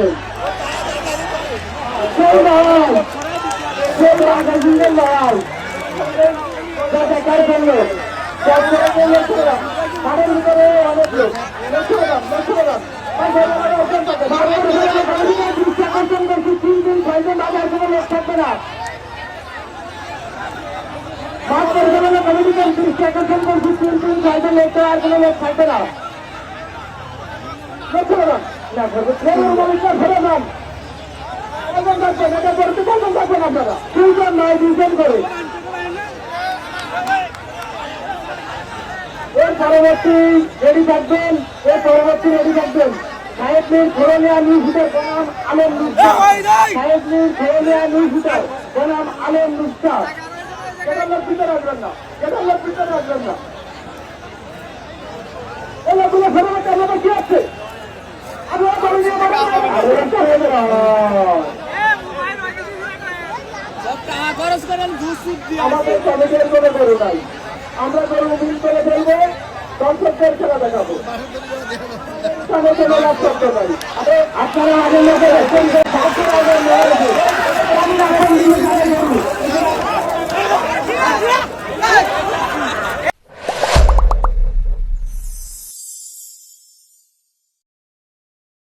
করবেন সেই লড়াই সেই আগামীদের লড়াই যা দেখার জন্য মাঠের ভিতরে অনেক লোক আকর্ষণ করছি 3 দিন 6 দিন বাজার কোনো লোক থাকবে না মাঠ পরিচালনা কমিটিকে দৃষ্টি আকর্ষণ করছি 3 দিন 6 দিন লোক আর কোনো লোক থাকবে না দুইজন নয় দুইজন করে এর পরবর্তী রেডি থাকবেন সাহেবনীর খোরনিয়া নিউজ হিটার বনাম আলম নুসরা সাহেবনীর খোরনিয়া নিউজ হিটার বনাম আলম নুসরা এটা লোক ভিতরে আসবেন না এই লোকগুলো ফেরত আমাদের কি আছে আমাদের কমিটির কোনো গরু নাই আমরা গরু মিল করে ফেলবো দর্শকদের খেলা দেখাবো আপনারা আগের লোকের